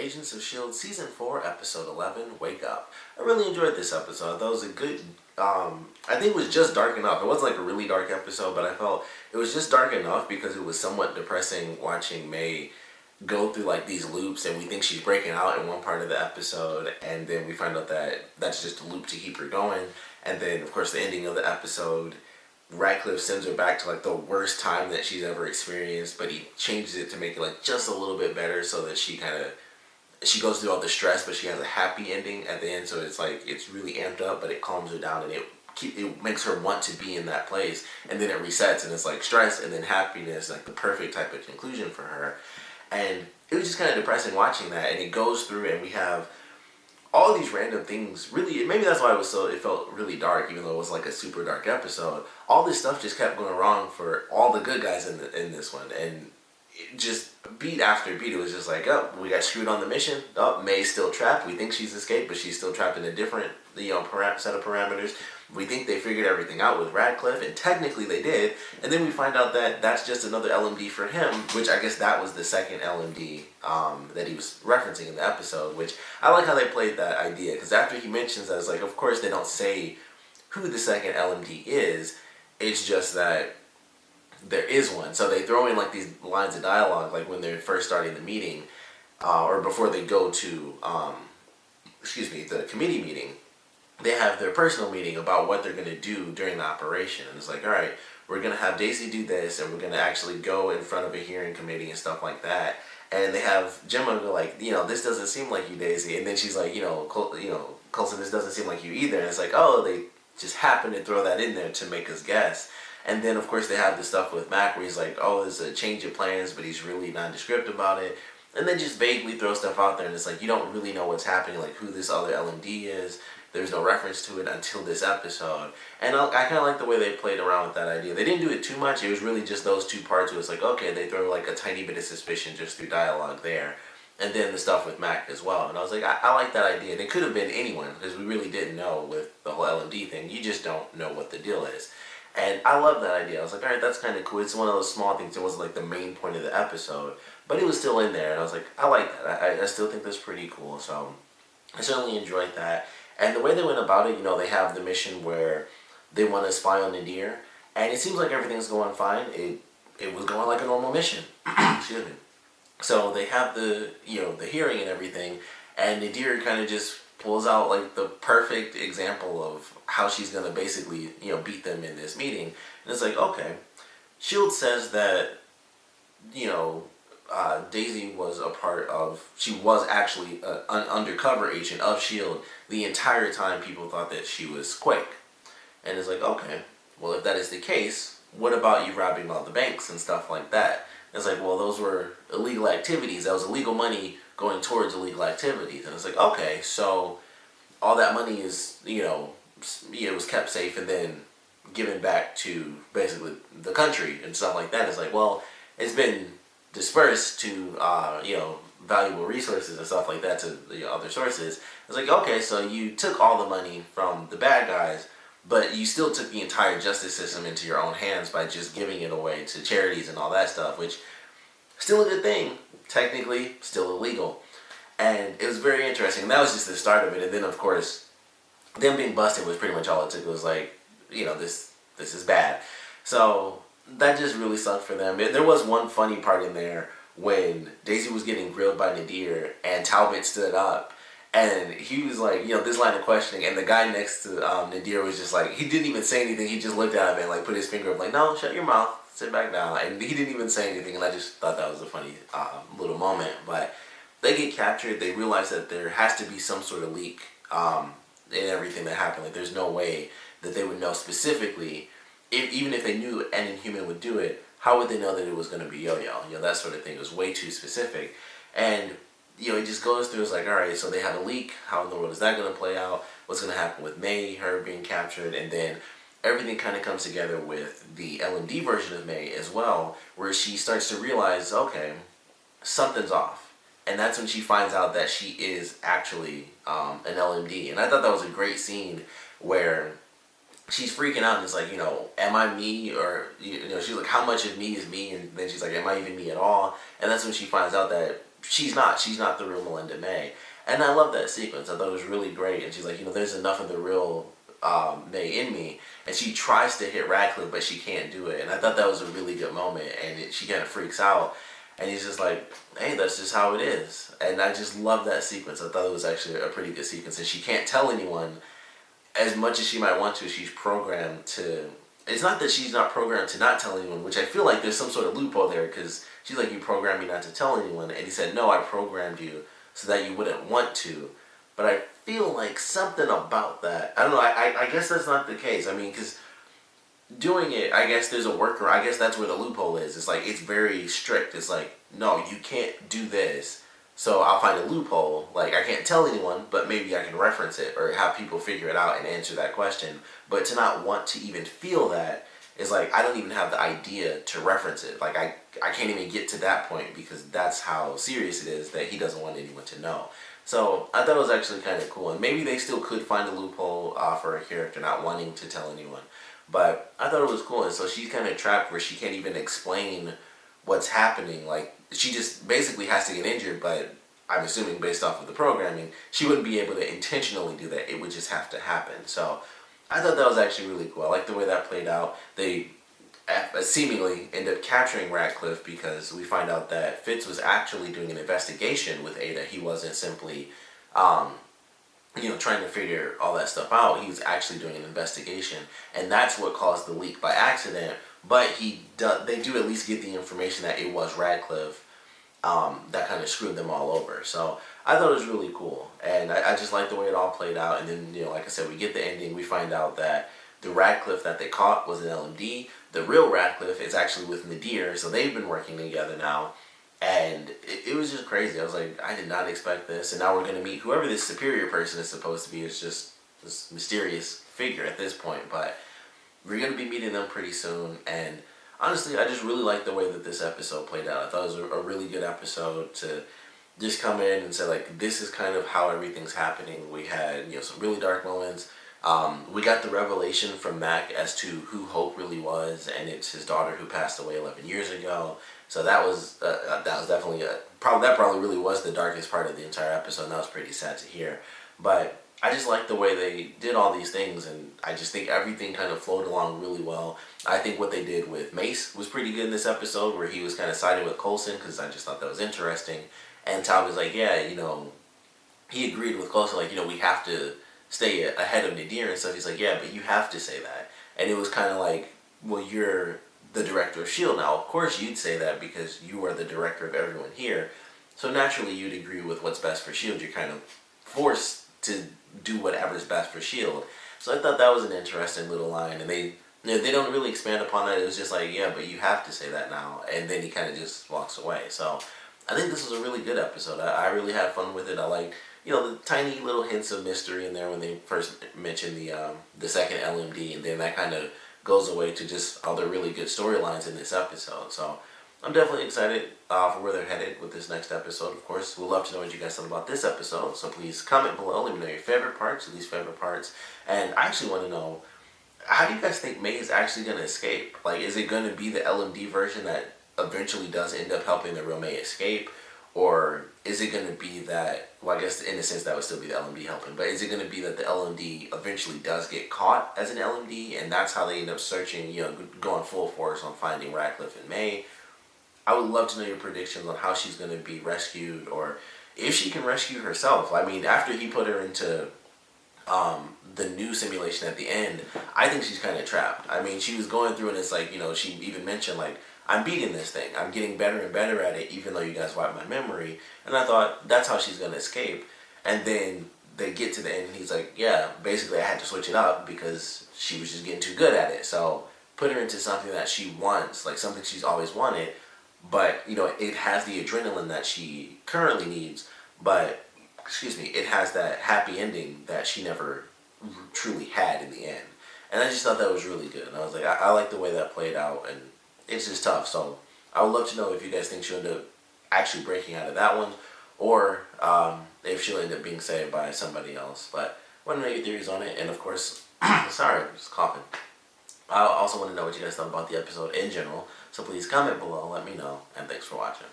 Agents of S.H.I.E.L.D. Season 4, Episode 11, Wake Up. I really enjoyed this episode. That was a good, I think it was just dark enough. It wasn't like a really dark episode, but I felt it was just dark enough because it was somewhat depressing watching May go through like these loops, and we think she's breaking out in one part of the episode, and then we find out that that's just a loop to keep her going. And then, of course, the ending of the episode, Radcliffe sends her back to like the worst time that she's ever experienced, but he changes it to make it like just a little bit better so that she goes through all the stress, but she has a happy ending at the end. So it's like it's really amped up, but it calms her down, and it makes her want to be in that place. And then it resets, and it's like stress and then happiness, like the perfect type of conclusion for her. And it was just kind of depressing watching that. And it goes through, and we have all these random things. Really, maybe that's why it felt really dark, even though it was like a super dark episode. All this stuff just kept going wrong for all the good guys in this one, and it just beat after beat. It was just like, oh, we got screwed on the mission. Oh, May's still trapped. We think she's escaped, but she's still trapped in a different, set of parameters. We think they figured everything out with Radcliffe, and technically they did. And then we find out that that's just another LMD for him, which I guess that was the second LMD that he was referencing in the episode, which I like how they played that idea, because after he mentions that, it's like, of course they don't say who the second LMD is. It's just that there is one. So they throw in like these lines of dialogue, like when they're first starting the meeting, or before they go to, the committee meeting. They have their personal meeting about what they're going to do during the operation. And it's like, all right, we're going to have Daisy do this, and we're going to actually go in front of a hearing committee and stuff like that. And they have Gemma go like, this doesn't seem like you, Daisy. And then she's like, Coulson, this doesn't seem like you either. And it's like, oh, they just happen to throw that in there to make us guess. And then, of course, they have the stuff with Mac where he's like, oh, there's a change of plans, but he's really nondescript about it. And then just vaguely throw stuff out there, and it's like, you don't really know what's happening, like who this other LMD is. There's no reference to it until this episode. And I kind of like the way they played around with that idea. They didn't do it too much. It was really just those two parts where it's like, okay, they throw like a tiny bit of suspicion just through dialogue there. And then the stuff with Mac as well. And I was like, I like that idea. And it could have been anyone, because we really didn't know with the whole LMD thing. You just don't know what the deal is. And I love that idea. I was like, alright, that's kind of cool. It's one of those small things. It wasn't like the main point of the episode, but it was still in there. And I was like, I like that. I still think that's pretty cool. So I certainly enjoyed that. And the way they went about it, they have the mission where they want to spy on Nadeer. And it seems like everything's going fine. It was going like a normal mission. Excuse me. So they have the hearing and everything. And Nadeer kind of just pulls out like the perfect example of how she's going to basically, beat them in this meeting. And it's like, okay, S.H.I.E.L.D. says that, Daisy was she was actually an undercover agent of S.H.I.E.L.D. the entire time people thought that she was Quake. And it's like, okay, well, if that is the case, what about you robbing all the banks and stuff like that? And it's like, well, those were illegal activities. That was illegal money going towards illegal activities. And it's like, okay, so all that money is, it was kept safe and then given back to basically the country and stuff like that. It's like, well, it's been dispersed to, valuable resources and stuff like that to other sources. It's like, okay, so you took all the money from the bad guys, but you still took the entire justice system into your own hands by just giving it away to charities and all that stuff, which still a good thing, technically still illegal. And it was very interesting. And that was just the start of it. And then, of course, them being busted was pretty much all it took. It was like, this is bad. So that just really sucked for them. There was one funny part in there when Daisy was getting grilled by Nadeer and Talbot stood up. And he was like, this line of questioning. And the guy next to Nadeer was just like, he didn't even say anything. He just looked at him and like put his finger up like, no, shut your mouth. Sit back down. And he didn't even say anything. And I just thought that was a funny little moment. But they get captured. They realize that there has to be some sort of leak in everything that happened. Like, there's no way that they would know specifically, even if they knew an Inhuman would do it, how would they know that it was going to be Yo-Yo? That sort of thing. It was way too specific. And, it just goes through, it's like, alright, so they have a leak. How in the world is that going to play out? What's going to happen with May, her being captured? And then everything kind of comes together with the LMD version of May as well, where she starts to realize, okay, something's off. And that's when she finds out that she is actually an LMD. And I thought that was a great scene where she's freaking out and it's like, am I me? Or, she's like, how much of me is me? And then she's like, am I even me at all? And that's when she finds out that she's not the real Melinda May. And I love that sequence. I thought it was really great. And she's like, there's enough of the real May in me. And she tries to hit Radcliffe, but she can't do it. And I thought that was a really good moment. And she kind of freaks out. And he's just like, hey, that's just how it is. And I just love that sequence. I thought it was actually a pretty good sequence. And she can't tell anyone as much as she might want to. She's programmed to... It's not that she's not programmed to not tell anyone, which I feel like there's some sort of loophole there, because she's like, you programmed me not to tell anyone. And he said, no, I programmed you so that you wouldn't want to. But I feel like something about that, I don't know, I guess that's not the case. I mean, because doing it, I guess there's a worker. I guess that's where the loophole is. It's like, it's very strict. It's like, no, you can't do this. So I'll find a loophole. Like, I can't tell anyone, but maybe I can reference it or have people figure it out and answer that question. But to not want to even feel that is like, I don't even have the idea to reference it. Like, I can't even get to that point because that's how serious it is that he doesn't want anyone to know. So I thought it was actually kind of cool. And maybe they still could find a loophole for a character not wanting to tell anyone. But I thought it was cool. And so she's kind of trapped where she can't even explain what's happening. Like, she just basically has to get injured, but I'm assuming based off of the programming, she wouldn't be able to intentionally do that. It would just have to happen. So I thought that was actually really cool. I like the way that played out. They seemingly end up capturing Radcliffe because we find out that Fitz was actually doing an investigation with Ada. He wasn't simply, trying to figure all that stuff out. He was actually doing an investigation, and that's what caused the leak by accident. But they do at least get the information that it was Radcliffe that kind of screwed them all over. So I thought it was really cool, and I just like the way it all played out. And then, like I said, we get the ending. We find out that the Radcliffe that they caught was an LMD. The real Radcliffe is actually with Nadeer, so they've been working together now. And it was just crazy. I was like, I did not expect this. And now we're going to meet whoever this superior person is supposed to be. It's just this mysterious figure at this point. But we're going to be meeting them pretty soon. And honestly, I just really liked the way that this episode played out. I thought it was a really good episode to just come in and say, like, this is kind of how everything's happening. We had, some really dark moments. We got the revelation from Mac as to who Hope really was, and it's his daughter who passed away 11 years ago. So that was definitely probably really was the darkest part of the entire episode. And that was pretty sad to hear, but I just like the way they did all these things, and I just think everything kind of flowed along really well. I think what they did with Mace was pretty good in this episode, where he was kind of siding with Coulson, because I just thought that was interesting. And Tom was like, yeah, he agreed with Coulson, like, we have to stay ahead of Nadeer and stuff. He's like, yeah, but you have to say that. And it was kind of like, well, you're the director of S.H.I.E.L.D. now. Of course you'd say that because you are the director of everyone here. So naturally you'd agree with what's best for S.H.I.E.L.D. You're kind of forced to do whatever's best for S.H.I.E.L.D. So I thought that was an interesting little line. And they don't really expand upon that. It was just like, yeah, but you have to say that now. And then he kind of just walks away. So I think this was a really good episode. I really had fun with it. I liked, the tiny little hints of mystery in there when they first mentioned the second LMD, and then that kind of goes away to just other really good storylines in this episode. So I'm definitely excited for where they're headed with this next episode. Of course, we'd love to know what you guys thought about this episode. So please comment below. Let me know your favorite parts, your least favorite parts. And I actually want to know, how do you guys think May is actually going to escape? Like, is it going to be the LMD version that eventually does end up helping the real May escape? Or is it going to be that, well, I guess in a sense that would still be the LMD helping, but is it going to be that the LMD eventually does get caught as an LMD, and that's how they end up searching, going full force on finding Radcliffe and May? I would love to know your predictions on how she's going to be rescued, or if she can rescue herself. I mean, after he put her into the new simulation at the end, I think she's kind of trapped. I mean, she was going through, and it's like, she even mentioned, like, I'm beating this thing. I'm getting better and better at it, even though you guys wiped my memory. And I thought, that's how she's going to escape. And then they get to the end, and he's like, yeah, basically I had to switch it up because she was just getting too good at it. So put her into something that she wants, like something she's always wanted. But, it has the adrenaline that she currently needs. But, it has that happy ending that she never truly had in the end. And I just thought that was really good. And I was like, I like the way that played out, and it's just tough. So I would love to know if you guys think she'll end up actually breaking out of that one, or if she'll end up being saved by somebody else. But I want to know your theories on it. And of course, sorry, I'm just coughing. I also want to know what you guys thought about the episode in general. So please comment below, let me know, and thanks for watching.